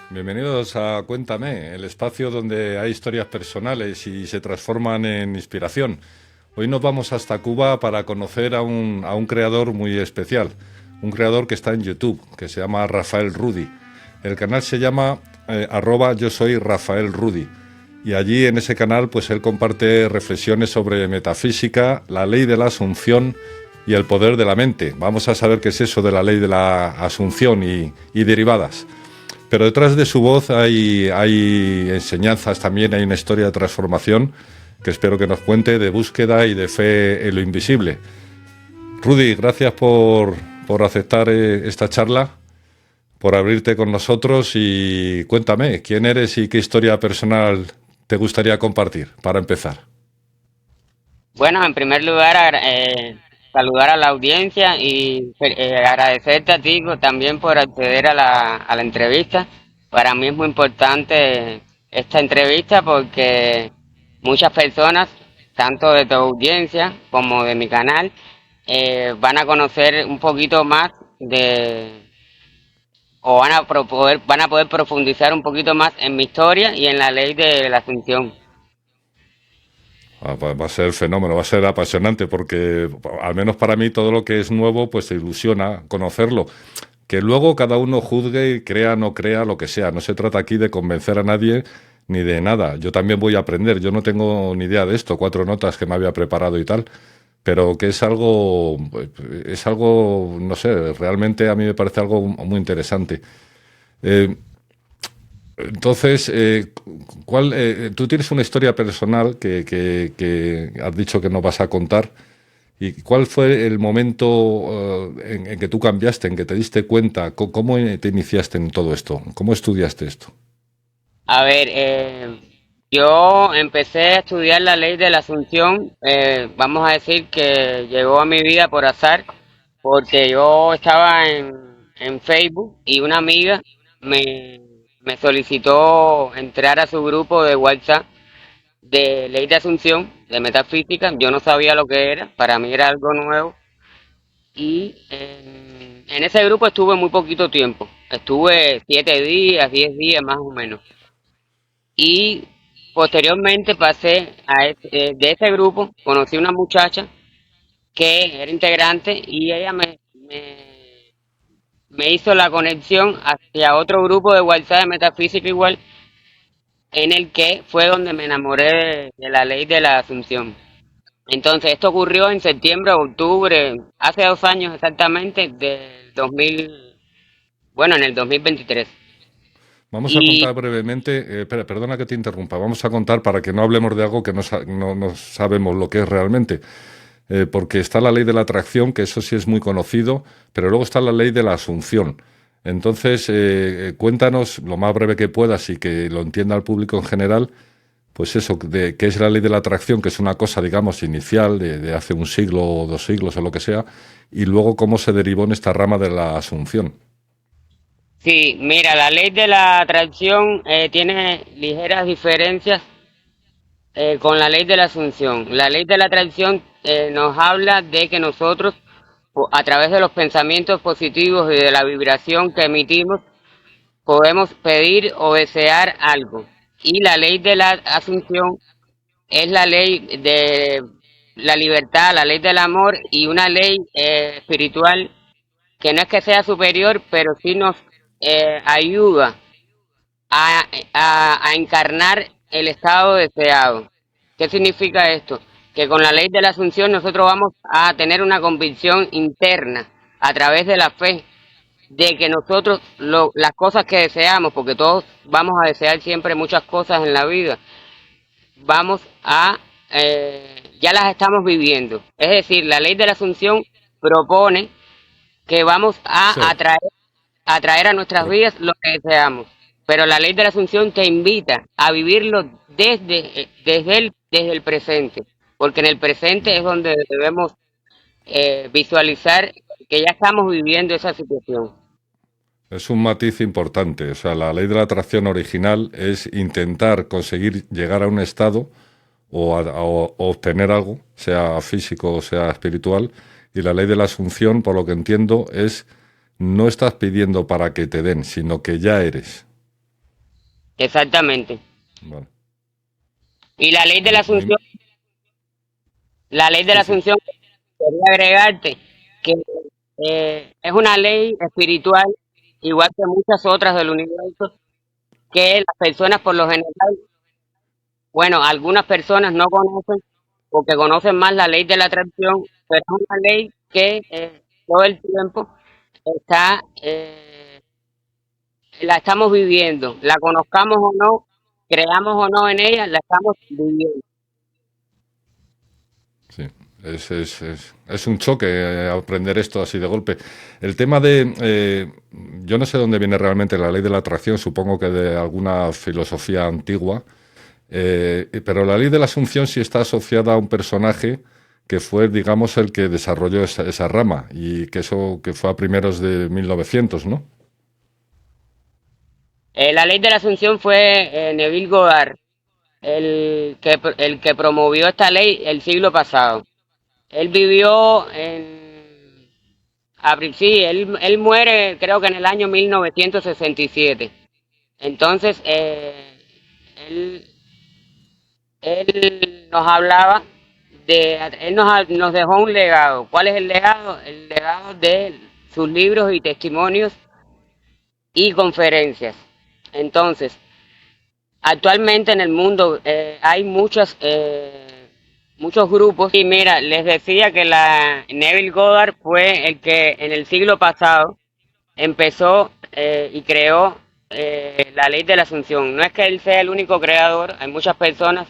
Bienvenidos a Cuéntame, el espacio donde hay historias personales y se transforman en inspiración. Hoy nos vamos hasta Cuba para conocer a un creador muy especial, un creador que está en YouTube, que se llama Rafael Rudy. El canal se llama @yo soy Rafael Rudy. Y allí en ese canal pues él comparte reflexiones sobre metafísica, la ley de la asunción y el poder de la mente. Vamos a saber qué es eso de la ley de la asunción y derivadas. Pero detrás de su voz hay enseñanzas también, hay una historia de transformación que espero que nos cuente, de búsqueda y de fe en lo invisible. Rudy, gracias por aceptar esta charla, por abrirte con nosotros y cuéntame, ¿quién eres y qué historia personal te gustaría compartir para empezar? Bueno, en primer lugar, saludar a la audiencia y agradecerte a ti también por acceder a la entrevista. Para mí es muy importante esta entrevista porque muchas personas, tanto de tu audiencia como de mi canal, van a conocer un poquito más o van a poder profundizar un poquito más en mi historia y en la ley de la Asunción. Va a ser fenómeno, va a ser apasionante porque al menos para mí todo lo que es nuevo pues te ilusiona conocerlo. Que luego cada uno juzgue y crea, no crea, lo que sea. No se trata aquí de convencer a nadie ni de nada. Yo también voy a aprender. Yo no tengo ni idea de esto, 4 notas que me había preparado y tal, pero que es algo, no sé, realmente a mí me parece algo muy interesante. Eh, entonces, tú tienes una historia personal que has dicho que no vas a contar. ¿Y cuál fue el momento en que tú cambiaste, en que te diste cuenta? ¿Cómo te iniciaste en todo esto? ¿Cómo estudiaste esto? A ver, yo empecé a estudiar la ley de la Asunción, vamos a decir que llegó a mi vida por azar, porque yo estaba en Facebook y una amiga me, me solicitó entrar a su grupo de WhatsApp de ley de Asunción, de metafísica. Yo no sabía lo que era, para mí era algo nuevo. Y en ese grupo estuve muy poquito tiempo, estuve 7 días, 10 días más o menos. Y posteriormente pasé de ese grupo, conocí una muchacha que era integrante y ella me hizo la conexión hacia otro grupo de WhatsApp de Metafísica igual, en el que fue donde me enamoré de la ley de la Asunción. Entonces esto ocurrió en septiembre, octubre, hace 2 años exactamente, del 2000, bueno, en el 2023. Vamos a Y contar brevemente, espera, perdona que te interrumpa, vamos a contar para que no hablemos de algo que no sabemos lo que es realmente. Porque está la ley de la atracción, que eso sí es muy conocido, pero luego está la ley de la asunción. Entonces, cuéntanos lo más breve que puedas y que lo entienda el público en general, pues eso, de qué es la ley de la atracción, que es una cosa, digamos, inicial de hace un siglo o 2 siglos o lo que sea, y luego cómo se derivó en esta rama de la asunción. sí, mira, la ley de la atracción tiene ligeras diferencias con la ley de la asunción. La ley de la atracción nos habla de que nosotros, a través de los pensamientos positivos y de la vibración que emitimos, podemos pedir o desear algo. Y la ley de la asunción es la ley de la libertad, la ley del amor y una ley espiritual que no es que sea superior, pero sí nos ayuda a, a encarnar el estado deseado. ¿Qué significa esto? Que con la ley de la asunción nosotros vamos a tener una convicción interna a través de la fe de que nosotros las cosas que deseamos, porque todos vamos a desear siempre muchas cosas en la vida, vamos ya las estamos viviendo. Es decir, la ley de la asunción propone que vamos a Sí. atraer a nuestras Pero vidas lo que deseamos. Pero la ley de la Asunción te invita a vivirlo desde el presente, porque en el presente es donde debemos visualizar que ya estamos viviendo esa situación. es un matiz importante. O sea, la ley de la atracción original es intentar conseguir llegar a un estado o obtener algo, sea físico o sea espiritual, y la ley de la asunción, por lo que entiendo, es no estás pidiendo para que te den, sino que ya eres. Exactamente. Vale. Y la ley de la Muy, asunción, la ley de la sí, sí. asunción, quería agregarte que es una ley espiritual, igual que muchas otras del universo, que las personas por lo general, bueno, algunas personas no conocen porque conocen más la ley de la atracción, pero es una ley que todo el tiempo está, la estamos viviendo, la conozcamos o no, creamos o no en ella, la estamos viviendo. Sí, es un choque aprender esto así de golpe. El tema de, yo no sé dónde viene realmente la ley de la atracción, supongo que de alguna filosofía antigua, pero la ley de la asunción sí está asociada a un personaje que fue, digamos, el que desarrolló esa rama y que eso que fue a primeros de 1900, ¿no? La ley de la asunción fue Neville Goddard, el que promovió esta ley el siglo pasado. Él vivió sí, él muere creo que en el año 1967. Entonces, él, él nos hablaba nos dejó un legado. ¿Cuál es el legado? El legado de sus libros y testimonios y conferencias. Entonces, actualmente en el mundo hay muchos grupos y mira, les decía que la Neville Goddard fue el que en el siglo pasado empezó y creó la ley de la Asunción. No es que él sea el único creador, hay muchas personas,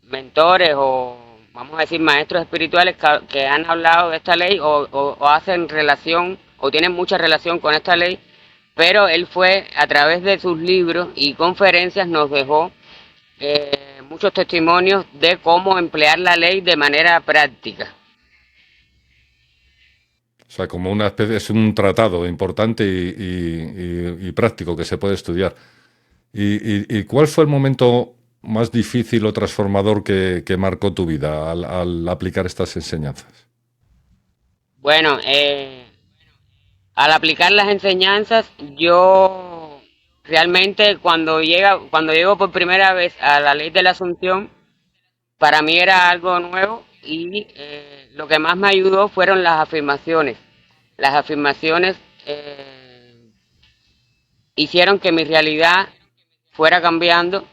mentores o vamos a decir maestros espirituales que han hablado de esta ley o hacen relación o tienen mucha relación con esta ley, pero él fue a través de sus libros y conferencias nos dejó muchos testimonios de cómo emplear la ley de manera práctica. O sea, como una especie, es un tratado importante y práctico que se puede estudiar. ¿Y cuál fue el momento más difícil o transformador que marcó tu vida al aplicar estas enseñanzas? Bueno, al aplicar las enseñanzas, yo realmente cuando llego por primera vez a la ley de la Asunción, para mí era algo nuevo y lo que más me ayudó fueron las afirmaciones. Las afirmaciones hicieron que mi realidad fuera cambiando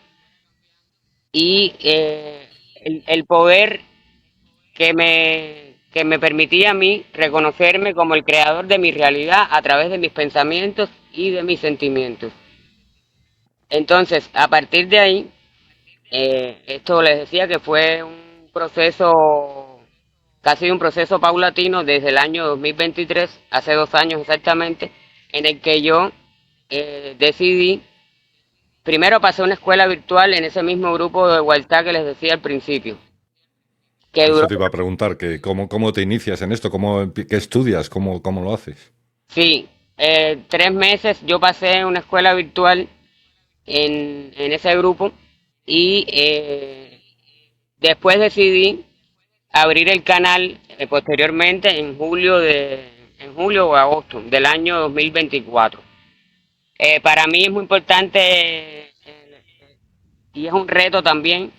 y el poder que me permitía a mí reconocerme como el creador de mi realidad a través de mis pensamientos y de mis sentimientos. Entonces, a partir de ahí, esto les decía que fue un proceso, casi un proceso paulatino desde el año 2023, hace 2 años exactamente, en el que yo decidí, primero pasé una escuela virtual en ese mismo grupo de Hualtá que les decía al principio, que duró. Eso te iba a preguntar, que cómo te inicias en esto, qué estudias, cómo lo haces. Sí, 3 meses yo pasé una escuela virtual en ese grupo y después decidí abrir el canal posteriormente en julio o agosto del año 2024. Para mí es muy importante y es un reto también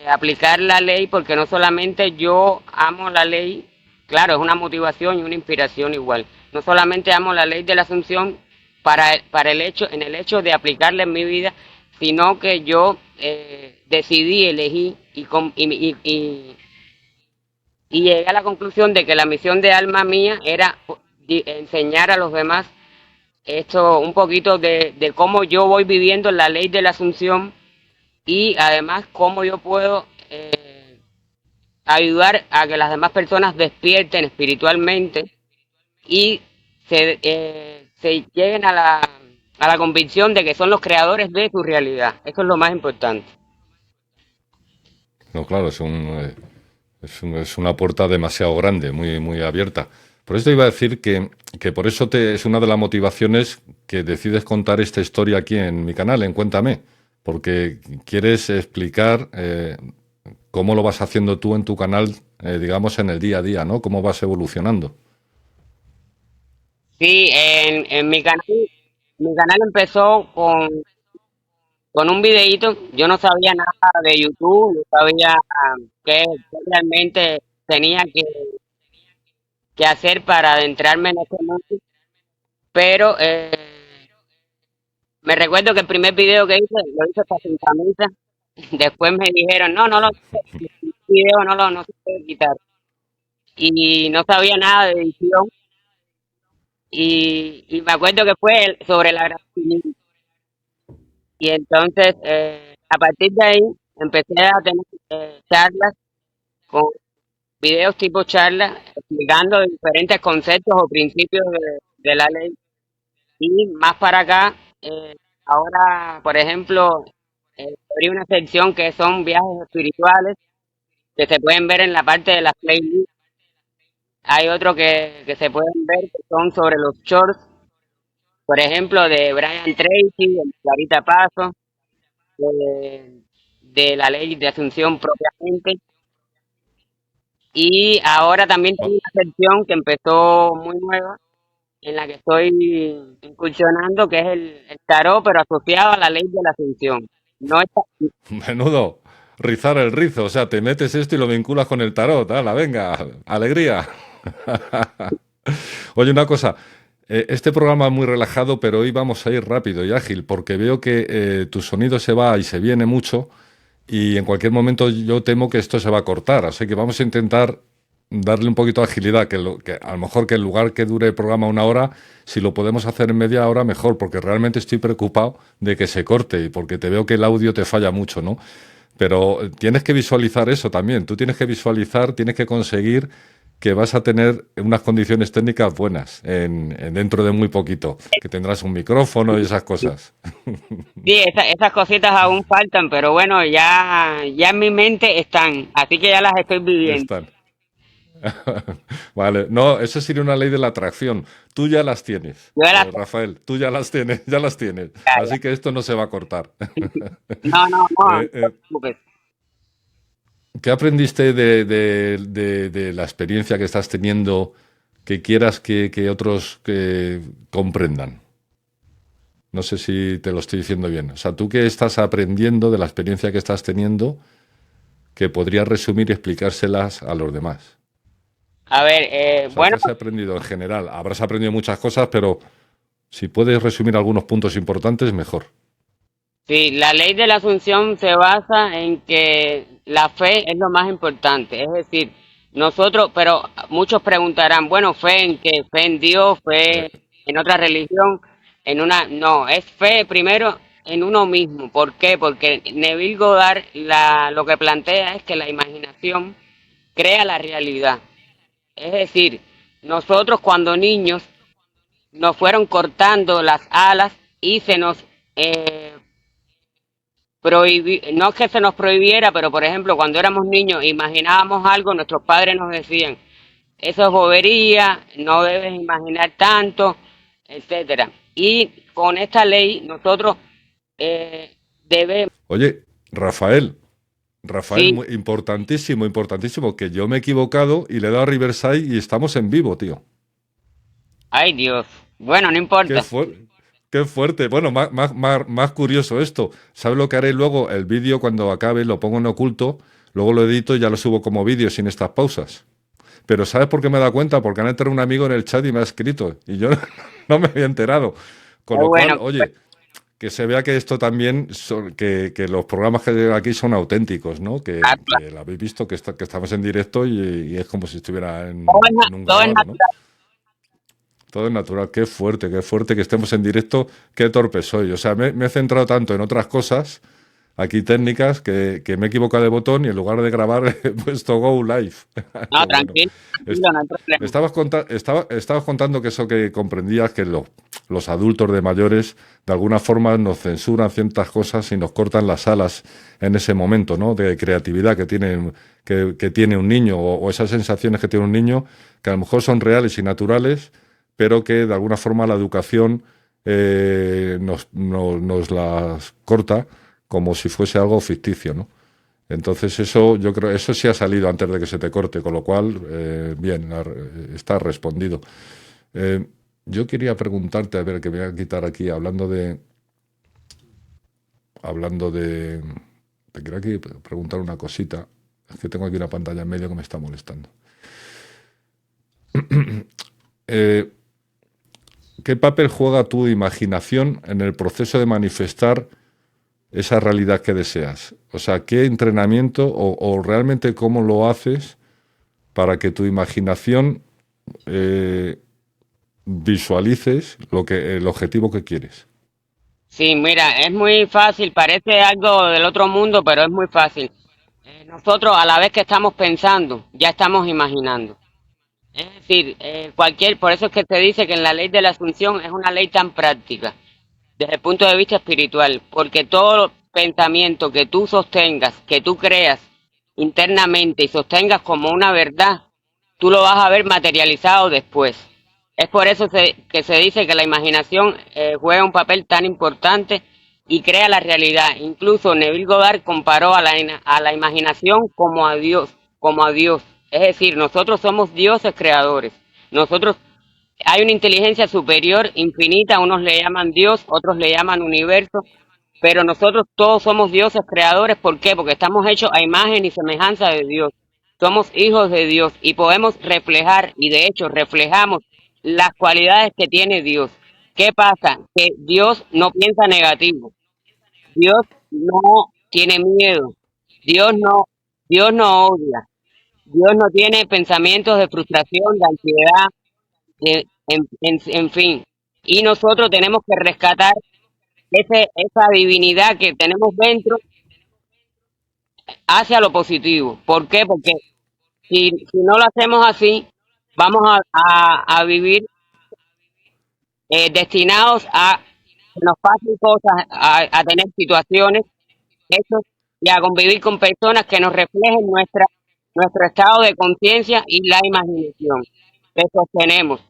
aplicar la ley porque no solamente yo amo la ley, claro, es una motivación y una inspiración igual. No solamente amo la ley de la Asunción en el hecho de aplicarla en mi vida, sino que yo decidí, elegí y llegué a la conclusión de que la misión de alma mía era enseñar a los demás esto, un poquito de cómo yo voy viviendo la ley de la Asunción y además cómo yo puedo ayudar a que las demás personas despierten espiritualmente y se lleguen a la convicción de que son los creadores de su realidad. Eso es lo más importante. No, claro, es una puerta demasiado grande, muy abierta. Por eso te iba a decir que por eso es una de las motivaciones que decides contar esta historia aquí en mi canal, en Cuéntame, porque quieres explicar cómo lo vas haciendo tú en tu canal, digamos, en el día a día, ¿no? Cómo vas evolucionando. Sí, en mi canal empezó con un videíto. Yo no sabía nada de YouTube, no sabía qué realmente tenía que hacer para adentrarme en este mundo, pero me recuerdo que el primer video que hice, lo hice hasta sin camisa. Después me dijeron, no, el video no se puede quitar. Y no sabía nada de edición. Y me acuerdo que fue sobre la grabación. Y entonces, a partir de ahí, empecé a tener charlas con videos tipo charlas, explicando diferentes conceptos o principios de la ley. Y más para acá, ahora, por ejemplo, abrí una sección que son viajes espirituales, que se pueden ver en la parte de las playlists. Hay otro que se pueden ver que son sobre los shorts, por ejemplo, de Brian Tracy, de Clarita Paso, de la ley de Asunción propiamente. Y ahora también tengo Va- una sección que empezó muy nueva, en la que estoy incursionando, que es el tarot, pero asociado a la ley de la Asunción. No está, Menudo, rizar el rizo, o sea, te metes esto y lo vinculas con el tarot, ¡hala, venga, alegría! Oye, una cosa, este programa es muy relajado, pero hoy vamos a ir rápido y ágil, porque veo que tu sonido se va y se viene mucho, y en cualquier momento yo temo que esto se va a cortar, así que vamos a intentar darle un poquito de agilidad, que a lo mejor que en lugar que dure el programa una hora, si lo podemos hacer en media hora, mejor, porque realmente estoy preocupado de que se corte, y porque te veo que el audio te falla mucho, ¿no? Pero tienes que visualizar eso también. Tú tienes que visualizar, tienes que conseguir que vas a tener unas condiciones técnicas buenas dentro de muy poquito, que tendrás un micrófono y esas cosas. sí, esas cositas aún faltan, pero bueno, ya en mi mente están, así que ya las estoy viviendo. Están. Vale, no, eso sería una ley de la atracción. Tú ya las tienes, Yo las Rafael, tú ya las tienes, ya las tienes. Así que esto no se va a cortar. no Eh, te eh, preocupes. ¿Qué aprendiste de la experiencia que estás teniendo que quieras que otros que comprendan? No sé si te lo estoy diciendo bien. O sea, ¿tú qué estás aprendiendo de la experiencia que estás teniendo que podrías resumir y explicárselas a los demás? A ver, O sea, ¿qué bueno, has aprendido en general? Habrás aprendido muchas cosas, pero si puedes resumir algunos puntos importantes, mejor. sí, la ley de la Asunción se basa en que la fe es lo más importante, es decir, nosotros, pero muchos preguntarán, bueno, ¿fe en qué? ¿Fe en Dios? ¿Fe Eh, en otra religión? No, es fe primero en uno mismo. ¿Por qué? Porque Neville Goddard lo que plantea es que la imaginación crea la realidad. Es decir, nosotros cuando niños nos fueron cortando las alas y se nos no es que se nos prohibiera, pero por ejemplo, cuando éramos niños imaginábamos algo, nuestros padres nos decían, eso es bobería, no debes imaginar tanto, etcétera. Y con esta ley nosotros debemos, Oye, Rafael, sí, importantísimo, importantísimo, que yo me he equivocado y le he dado a Riverside y estamos en vivo, tío. ay Dios, bueno, no Qué, importa. fuer- qué fuerte. Bueno, más curioso esto. ¿Sabes lo que haré luego? El vídeo, cuando acabe, lo pongo en oculto, luego lo edito y ya lo subo como vídeo sin estas pausas. Pero ¿sabes por qué me he dado cuenta? Porque han entrado un amigo en el chat y me ha escrito y yo no me había enterado. Con Qué lo bueno, cual, oye, que se vea que esto también, que los programas que hay aquí son auténticos, ¿no? Que lo habéis visto, que estamos en directo y es como si estuviera en un todo es grabado, ¿no? natural. Todo es natural. Qué fuerte que estemos en directo. Qué torpe soy. O sea, me he centrado tanto en otras cosas, aquí técnicas, que me he equivocado de botón y en lugar de grabar he puesto Go Live. No, Qué bueno. tranquilo, Est- tranquilo, no hay Me problema. estabas contando que eso que comprendías, que los adultos de mayores de alguna forma nos censuran ciertas cosas y nos cortan las alas en ese momento, ¿no? De creatividad que tiene un niño o esas sensaciones que tiene un niño que a lo mejor son reales y naturales, pero que de alguna forma la educación nos las corta como si fuese algo ficticio, ¿no? Entonces eso, yo creo, eso sí ha salido antes de que se te corte, con lo cual, bien, está respondido. Eh, Yo quería preguntarte, a ver, que me voy a quitar aquí, hablando de, te quería aquí preguntar una cosita. Es que tengo aquí una pantalla en medio que me está molestando. Eh, ¿Qué papel juega tu imaginación en el proceso de manifestar esa realidad que deseas? O sea, ¿qué entrenamiento o realmente cómo lo haces para que tu imaginación eh, visualices el objetivo que quieres? Sí, mira, es muy fácil, parece algo del otro mundo, pero es muy fácil. Nosotros a la vez que estamos pensando, ya estamos imaginando. Es decir, por eso es que se dice que en la ley de la asunción es una ley tan práctica, desde el punto de vista espiritual, porque todo pensamiento que tú sostengas, que tú creas internamente y sostengas como una verdad, tú lo vas a ver materializado después. Es por eso que se dice que la imaginación juega un papel tan importante y crea la realidad. Incluso Neville Goddard comparó a la imaginación como a Dios, como a Dios. Es decir, nosotros somos dioses creadores. Nosotros hay una inteligencia superior, infinita, unos le llaman Dios, otros le llaman universo, pero nosotros todos somos dioses creadores. ¿Por qué? Porque estamos hechos a imagen y semejanza de Dios. Somos hijos de Dios y podemos reflejar, y de hecho reflejamos las cualidades que tiene Dios. ¿Qué pasa? Que Dios no piensa negativo. Dios no tiene miedo. Dios no, Dios no odia. Dios no tiene pensamientos de frustración, de ansiedad, en fin. Y nosotros tenemos que rescatar esa divinidad que tenemos dentro hacia lo positivo. ¿Por qué? Porque si no lo hacemos así, vamos a vivir destinados a que nos pasen cosas, a tener situaciones, hechos, y a convivir con personas que nos reflejen nuestro estado de conciencia y la imaginación que sostenemos.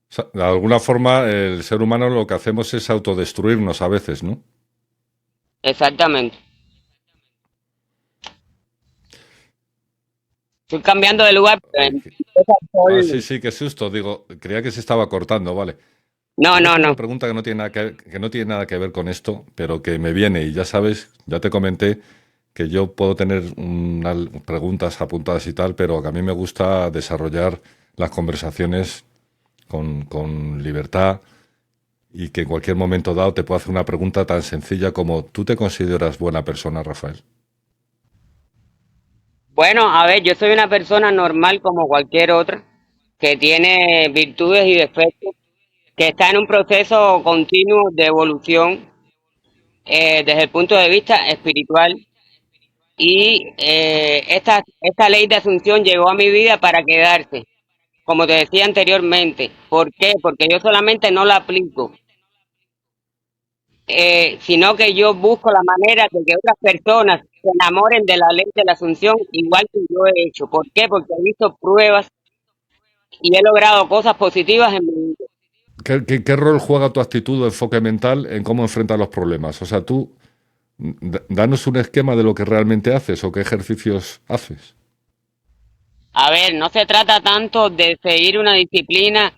O sea, de alguna forma, el ser humano lo que hacemos es autodestruirnos a veces, ¿no? Exactamente. Estoy cambiando de lugar, pero Ay, sí, sí, qué susto. Digo, creía que se estaba cortando, vale. no, Te voy a no, hacer no. una pregunta que no tiene nada que no tiene nada que ver con esto, pero que me viene y ya sabes, ya te comenté que yo puedo tener unas preguntas apuntadas y tal, pero que a mí me gusta desarrollar las conversaciones con libertad y que en cualquier momento dado te puedo hacer una pregunta tan sencilla como ¿tú te consideras buena persona, Rafael? Bueno, a ver, yo soy una persona normal como cualquier otra, que tiene virtudes y defectos, que está en un proceso continuo de evolución desde el punto de vista espiritual. Y esta ley de asunción llegó a mi vida para quedarse, como te decía anteriormente. ¿Por qué? Porque yo solamente no la aplico, sino que yo busco la manera de que otras personas se enamoren de la ley de la asunción igual que yo he hecho. ¿Por qué? Porque he visto pruebas y he logrado cosas positivas en mi vida. ¿Qué rol juega tu actitud o enfoque mental en cómo enfrentas los problemas? O sea, tú, danos un esquema de lo que realmente haces o qué ejercicios haces. A ver, no se trata tanto de seguir una disciplina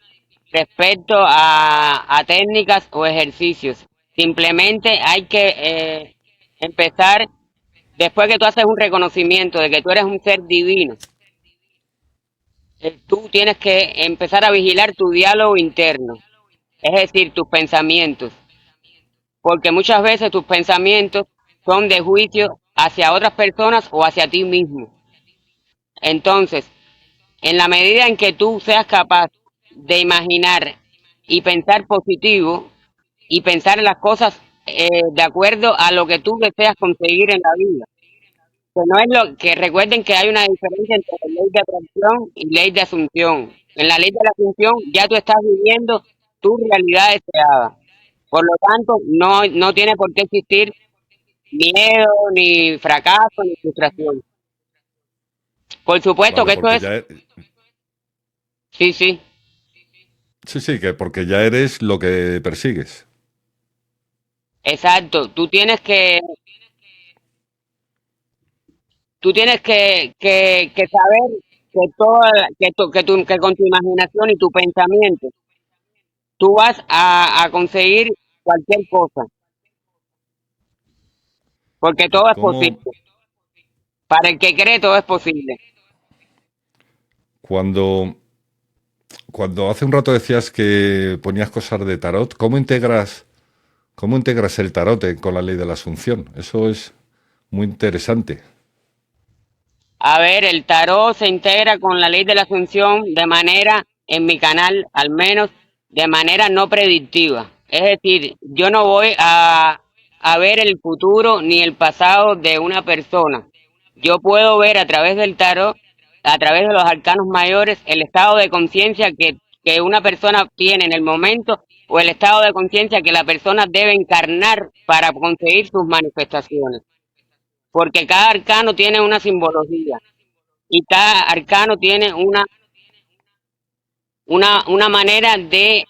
respecto a técnicas o ejercicios. Simplemente hay que empezar, después que tú haces un reconocimiento de que tú eres un ser divino, tú tienes que empezar a vigilar tu diálogo interno, es decir, tus pensamientos, porque muchas veces tus pensamientos son de juicio hacia otras personas o hacia ti mismo. Entonces, en la medida en que tú seas capaz de imaginar y pensar positivo y pensar en las cosas de acuerdo a lo que tú deseas conseguir en la vida, que no es lo que recuerden que hay una diferencia entre ley de atracción y ley de asunción. En la ley de la asunción ya tú estás viviendo tu realidad deseada. Por lo tanto, no tiene por qué existir miedo, ni fracaso, ni frustración. Por supuesto Vale, que esto porque es, sí, sí, sí, sí, que porque ya eres lo que persigues. exacto. Tú tienes que saber. que con tu imaginación y tu pensamiento tú vas a conseguir cualquier cosa, porque ¿Y todo es cómo, posible. Para el que cree, todo es posible. cuando, cuando hace un rato decías que ponías cosas de tarot, cómo integras el tarot con la ley de la Asunción? Eso es muy interesante. A ver, el tarot se integra con la ley de la Asunción de manera, en mi canal al menos, de manera no predictiva. Es decir, yo no voy a ver el futuro ni el pasado de una persona. Yo puedo ver a través del tarot, a través de los arcanos mayores, el estado de conciencia que una persona tiene en el momento o el estado de conciencia que la persona debe encarnar para conseguir sus manifestaciones. Porque cada arcano tiene una simbología y cada arcano tiene una manera de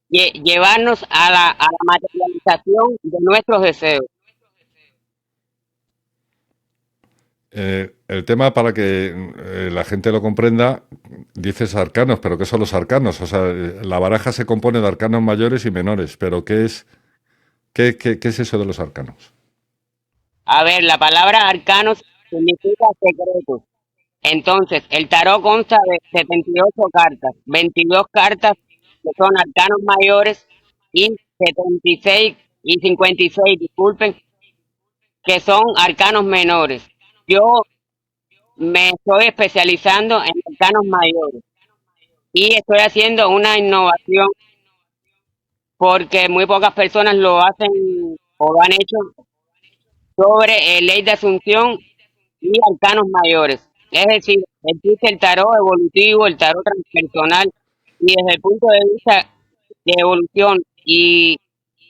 llevarnos a la materialización de nuestros deseos. El tema para que la gente lo comprenda, dices arcanos, pero ¿qué son los arcanos? O sea, la baraja se compone de arcanos mayores y menores, pero ¿qué es eso de los arcanos? A ver, la palabra arcanos significa secretos. Entonces, el tarot consta de 78 cartas, 22 cartas que son arcanos mayores y 76 y 56, disculpen, que son arcanos menores. Yo me estoy especializando en arcanos mayores y estoy haciendo una innovación porque muy pocas personas lo hacen o lo han hecho sobre ley de asunción y arcanos mayores. Es decir, existe el tarot evolutivo, el tarot transpersonal, y desde el punto de vista de evolución y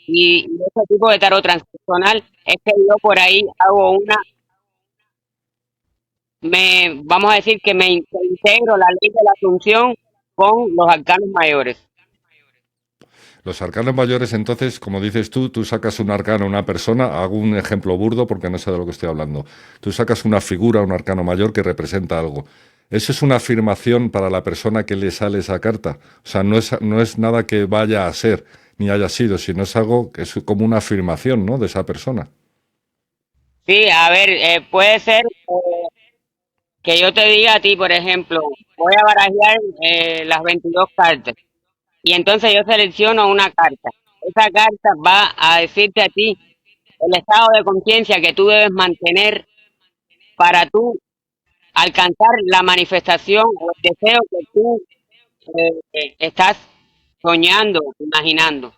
ese tipo de tarot transpersonal, es que yo por ahí hago vamos a decir que que integro la ley de la asunción con los arcanos mayores. Los arcanos mayores, entonces, como dices tú sacas un arcano a una persona, hago un ejemplo burdo porque no sé de lo que estoy hablando. Tú sacas una figura, un arcano mayor que representa algo. Eso es una afirmación para la persona que le sale esa carta. O sea, no es nada que vaya a ser ni haya sido, sino es algo que es como una afirmación, ¿no? De esa persona. Sí, a ver, puede ser que yo te diga a ti, por ejemplo, voy a barajar las 22 cartas. Y entonces yo selecciono una carta. Esa carta va a decirte a ti el estado de conciencia que tú debes mantener para tú alcanzar la manifestación o el deseo que tú estás soñando, imaginando.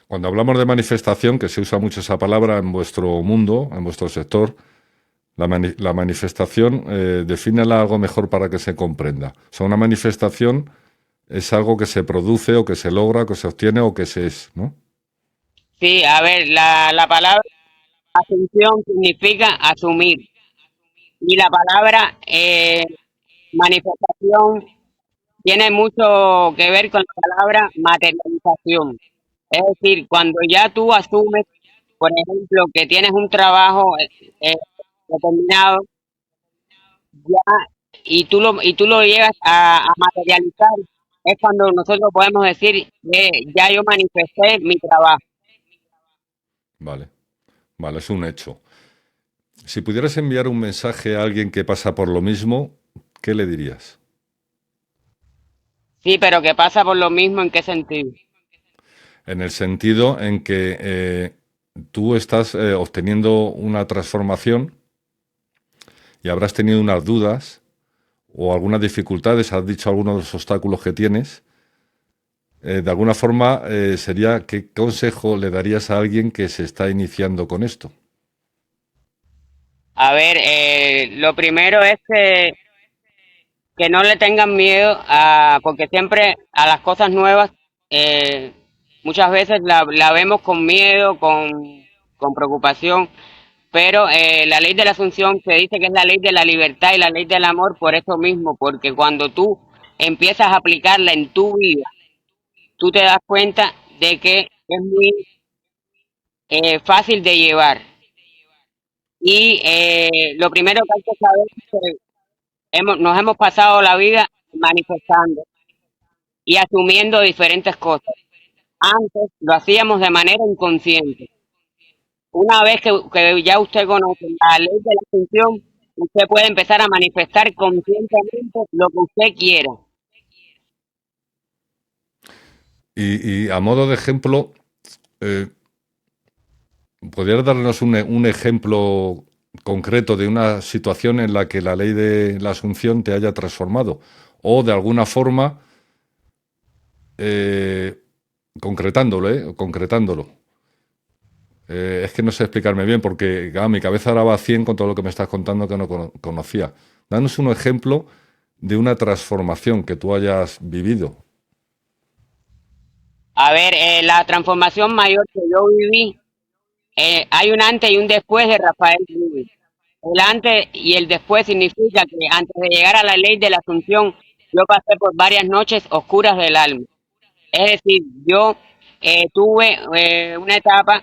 Cuando hablamos de manifestación, que se usa mucho esa palabra en vuestro mundo, en vuestro sector, la manifestación, defínela algo mejor para que se comprenda. O sea, una manifestación es algo que se produce o que se logra, que se obtiene o que se es, ¿no? Sí, a ver, la palabra asunción significa asumir y la palabra manifestación tiene mucho que ver con la palabra materialización. Es decir, cuando ya tú asumes, por ejemplo, que tienes un trabajo eh, determinado, ya, y tú lo llegas a materializar, es cuando nosotros podemos decir que ya yo manifesté mi trabajo. Vale, vale, es un hecho. Si pudieras enviar un mensaje a alguien que pasa por lo mismo, ¿qué le dirías? Sí, pero que pasa por lo mismo, ¿en qué sentido? En el sentido en que tú estás obteniendo una transformación y habrás tenido unas dudas o algunas dificultades, has dicho algunos de los obstáculos que tienes. De alguna forma, sería, ¿qué consejo le darías a alguien que se está iniciando con esto? A ver, lo primero es que no le tengan miedo porque siempre a las cosas nuevas, eh, muchas veces la vemos con miedo, con preocupación, pero la ley de la Asunción se dice que es la ley de la libertad y la ley del amor por eso mismo, porque cuando tú empiezas a aplicarla en tu vida, tú te das cuenta de que es muy fácil de llevar. Y lo primero que hay que saber nos hemos pasado la vida manifestando y asumiendo diferentes cosas. Antes lo hacíamos de manera inconsciente. Una vez que ya usted conoce la ley de la asunción, usted puede empezar a manifestar conscientemente lo que usted quiera. Y a modo de ejemplo, eh, ¿podrías darnos un ejemplo concreto de una situación en la que la ley de la asunción te haya transformado? O de alguna forma, eh, concretándolo, concretándolo. Es que no sé explicarme bien porque mi cabeza ahora va a 100 con todo lo que me estás contando que no conocía. Danos un ejemplo de una transformación que tú hayas vivido. A ver, la transformación mayor que yo viví, hay un antes y un después de Rafael Rubio. El antes y el después significa que antes de llegar a la ley de la asunción, yo pasé por varias noches oscuras del alma. Es decir, yo tuve una etapa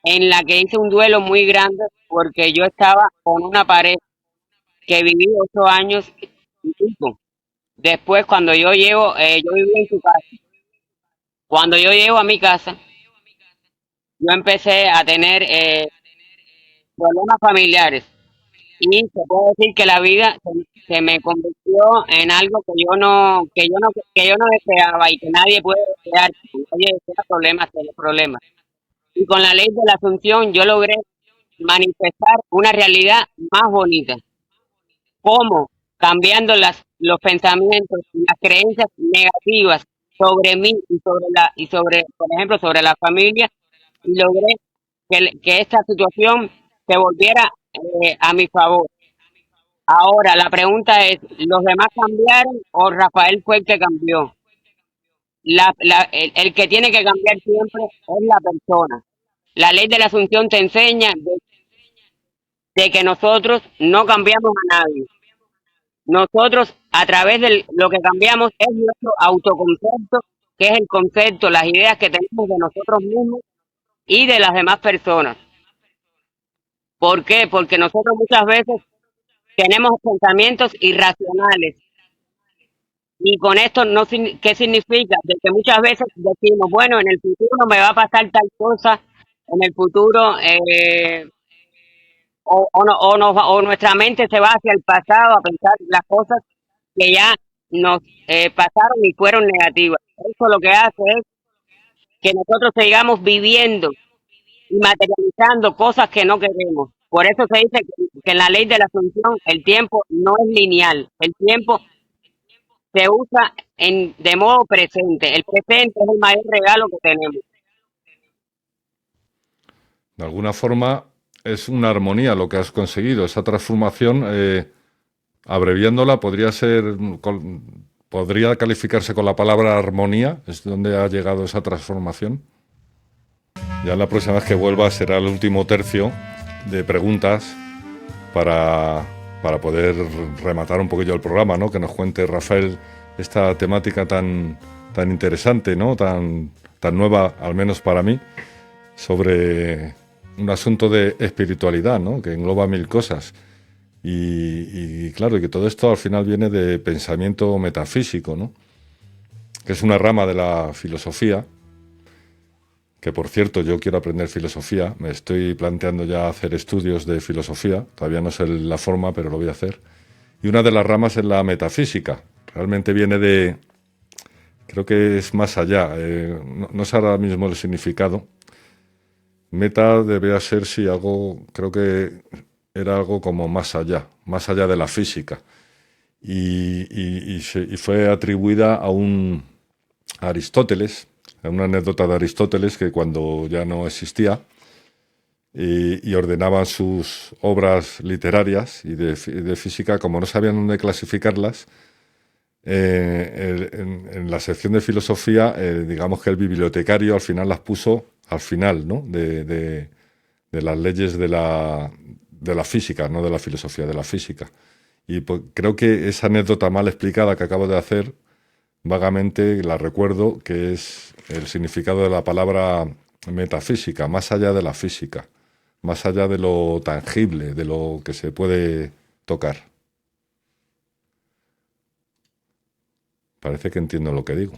en la que hice un duelo muy grande porque yo estaba con una pareja que viví 8 años y pico. Después, cuando yo viví en su casa. Cuando yo llego a mi casa, yo empecé a tener problemas familiares y se puede decir que la vida se me convirtió en algo que yo no deseaba y que nadie puede desear. Nadie desea problemas, tener problemas. Y con la ley de la asunción yo logré manifestar una realidad más bonita. ¿Cómo? Cambiando los pensamientos y las creencias negativas sobre mí y sobre, por ejemplo, sobre la familia, y logré que esta situación se volviera a mi favor. Ahora, la pregunta es, ¿los demás cambiaron o Rafael fue el que cambió? El que tiene que cambiar siempre es la persona. La ley de la asunción te enseña de que nosotros no cambiamos a nadie. Nosotros, a través de lo que cambiamos, es nuestro autoconcepto, que es el concepto, las ideas que tenemos de nosotros mismos y de las demás personas. ¿Por qué? Porque nosotros muchas veces tenemos pensamientos irracionales. Y con esto, no, ¿qué significa? De que muchas veces decimos, bueno, en el futuro me va a pasar tal cosa, en el futuro, o nuestra mente se va hacia el pasado a pensar las cosas que ya nos pasaron y fueron negativas. Eso lo que hace es que nosotros sigamos viviendo y materializando cosas que no queremos. Por eso se dice que en la ley de la asunción el tiempo no es lineal, el tiempo se usa de modo presente. El presente es el mayor regalo que tenemos. De alguna forma es una armonía lo que has conseguido. Esa transformación, abreviándola, podría calificarse con la palabra armonía. Es donde ha llegado esa transformación. Ya la próxima vez que vuelva será el último tercio de preguntas para poder rematar un poquillo el programa, ¿no? Que nos cuente Rafael esta temática tan interesante, ¿no? Tan nueva, al menos para mí, sobre un asunto de espiritualidad, ¿no? Que engloba mil cosas. Y claro, y que todo esto al final viene de pensamiento metafísico, ¿no? Que es una rama de la filosofía, que por cierto yo quiero aprender filosofía, me estoy planteando ya hacer estudios de filosofía, todavía no sé la forma, pero lo voy a hacer. Y una de las ramas es la metafísica, realmente viene de, creo que es más allá, no sé ahora mismo el significado. Meta debería ser, sí, algo, creo que era algo como más allá de la física. Y fue atribuida a Aristóteles, a una anécdota de Aristóteles que cuando ya no existía y ordenaba sus obras literarias y de física, como no sabían dónde clasificarlas, en la sección de filosofía, digamos que el bibliotecario al final las puso al final, ¿no? de las leyes de la física, no de la filosofía, de la física. Y pues, creo que esa anécdota mal explicada que acabo de hacer, vagamente la recuerdo, que es el significado de la palabra metafísica, más allá de la física, más allá de lo tangible, de lo que se puede tocar. Parece que entiendo lo que digo.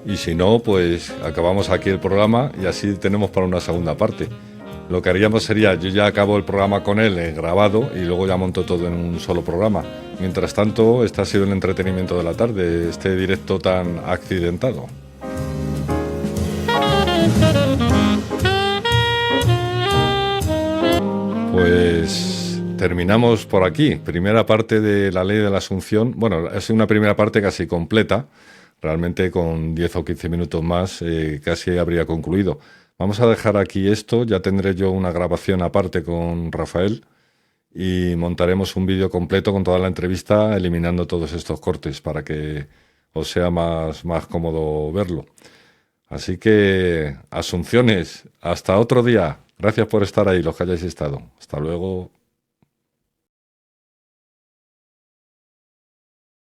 Y si no, pues acabamos aquí el programa y así tenemos para una segunda parte. Lo que haríamos sería, yo ya acabo el programa con él grabado y luego ya monto todo en un solo programa. Mientras tanto, este ha sido el entretenimiento de la tarde, este directo tan accidentado. Pues terminamos por aquí. Primera parte de la Ley de la Asunción. Bueno, es una primera parte casi completa. Realmente con 10 o 15 minutos más casi habría concluido. Vamos a dejar aquí esto, ya tendré yo una grabación aparte con Rafael y montaremos un vídeo completo con toda la entrevista, eliminando todos estos cortes para que os sea más cómodo verlo. Así que, Asunciones, hasta otro día. Gracias por estar ahí, los que hayáis estado. Hasta luego.